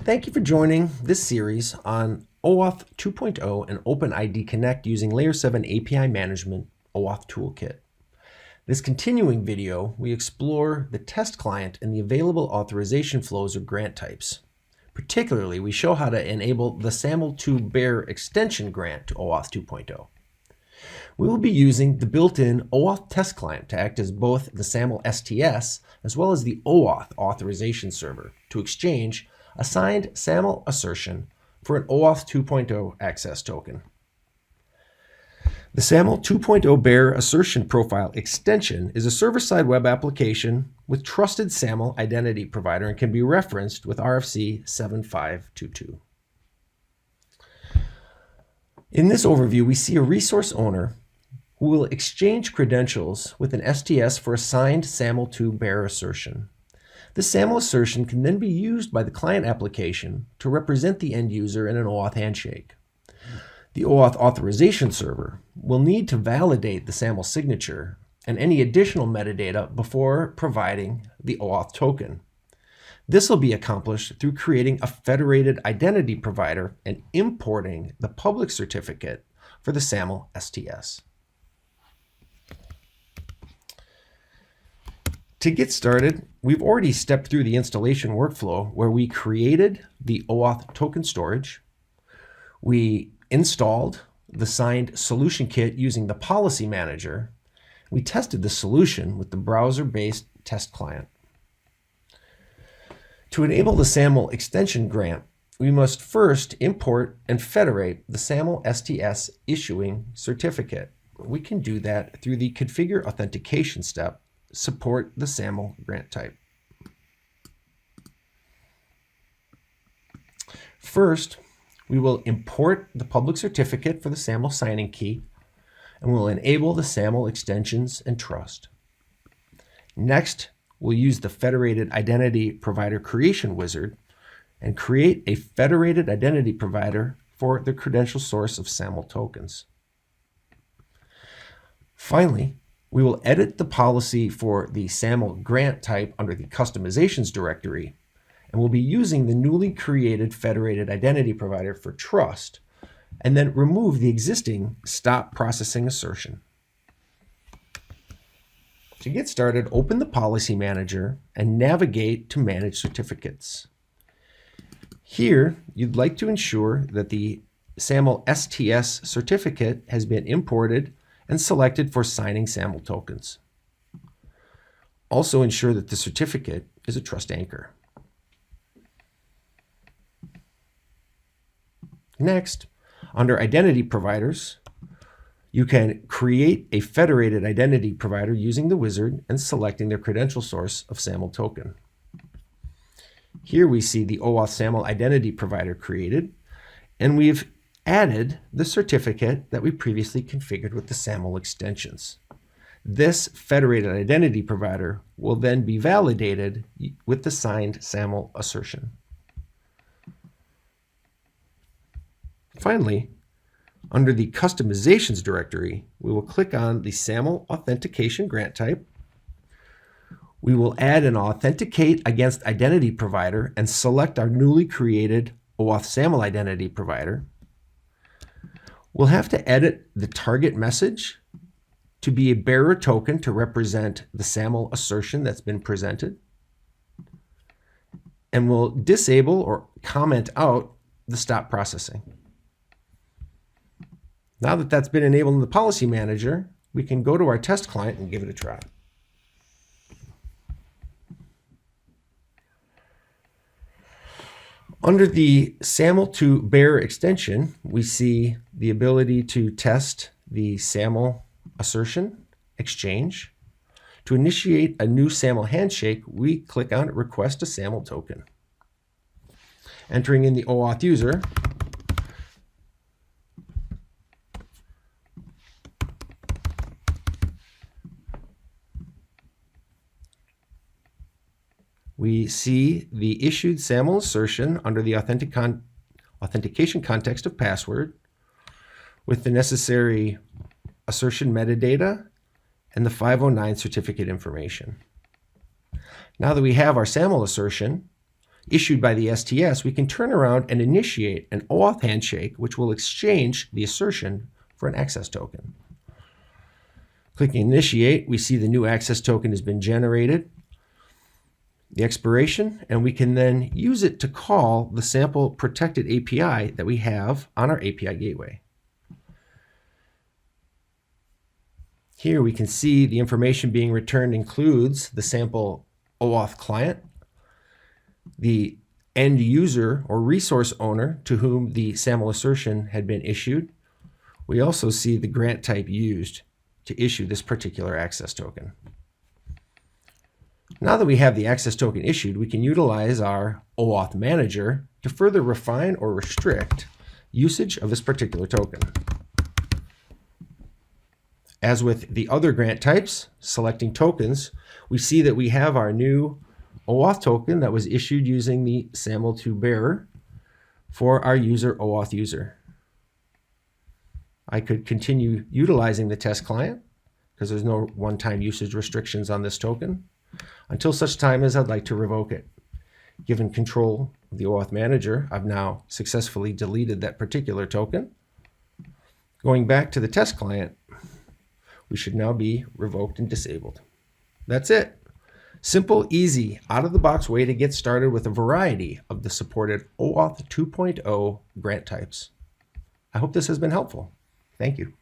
Thank you for joining this series on OAuth 2.0 and OpenID Connect using Layer7 API Management OAuth Toolkit. This continuing video, we explore the test client and the available authorization flows or grant types. Particularly, we show how to enable the SAML2 bearer extension grant to OAuth 2.0. We will be using the built-in OAuth test client to act as both the SAML STS as well as the OAuth authorization server to exchange a signed SAML assertion for an OAuth 2.0 access token. The SAML 2.0 bearer assertion profile extension is a server-side web application with trusted SAML identity provider and can be referenced with RFC 7522. In this overview, we see a resource owner who will exchange credentials with an STS for a signed SAML2 bearer assertion. This SAML assertion can then be used by the client application to represent the end user in an OAuth handshake. The OAuth authorization server will need to validate the SAML signature and any additional metadata before providing the OAuth token. This will be accomplished through creating a federated identity provider and importing the public certificate for the SAML STS. To get started, we've already stepped through the installation workflow where we created the OAuth token storage. We installed the signed solution kit using the policy manager. We tested the solution with the browser-based test client. To enable the SAML extension grant, we must first import and federate the SAML STS issuing certificate. We can do that through the configure authentication step. Support the SAML grant type. First, we will import the public certificate for the SAML signing key, and we'll enable the SAML extensions and trust. Next, we'll use the federated identity provider creation wizard and create a federated identity provider for the credential source of SAML tokens. Finally, we will edit the policy for the SAML grant type under the customizations directory, and we'll be using the newly created federated identity provider for trust, and then remove the existing stop processing assertion. To get started, open the policy manager and navigate to manage certificates. Here, you'd like to ensure that the SAML STS certificate has been imported and selected for signing SAML tokens. Also ensure that the certificate is a trust anchor. Next, under Identity Providers, you can create a federated identity provider using the wizard and selecting their credential source of SAML token. Here we see the OAuth SAML identity provider created, and we've added the certificate that we previously configured with the SAML extensions. This federated identity provider will then be validated with the signed SAML assertion. Finally, under the customizations directory, we will click on the SAML authentication grant type. We will add an authenticate against identity provider and select our newly created OAuth SAML identity provider. We'll have to edit the target message to be a bearer token to represent the SAML assertion that's been presented. And we'll disable or comment out the stop processing. Now that that's been enabled in the policy manager, we can go to our test client and give it a try. Under the SAML2 bearer extension, we see the ability to test the SAML assertion exchange. To initiate a new SAML handshake, we click on Request a SAML token. Entering in the OAuth user, we see the issued SAML assertion under the authentication context of password with the necessary assertion metadata and the 509 certificate information. Now that we have our SAML assertion, issued by the STS, we can turn around and initiate an OAuth handshake, which will exchange the assertion for an access token. Clicking Initiate, we see the new access token has been generated, the expiration, and we can then use it to call the sample protected API that we have on our API gateway. Here we can see the information being returned includes the sample OAuth client, the end user or resource owner to whom the SAML assertion had been issued. We also see the grant type used to issue this particular access token. Now that we have the access token issued, we can utilize our OAuth manager to further refine or restrict usage of this particular token. As with the other grant types, selecting tokens, we see that we have our new OAuth token that was issued using the SAML2 bearer for our user OAuth user. I could continue utilizing the test client because there's no one-time usage restrictions on this token until such time as I'd like to revoke it. Given control of the OAuth manager, I've now successfully deleted that particular token. Going back to the test client, we should now be revoked and disabled. That's it. Simple, easy, out-of-the-box way to get started with a variety of the supported OAuth 2.0 grant types. I hope this has been helpful. Thank you.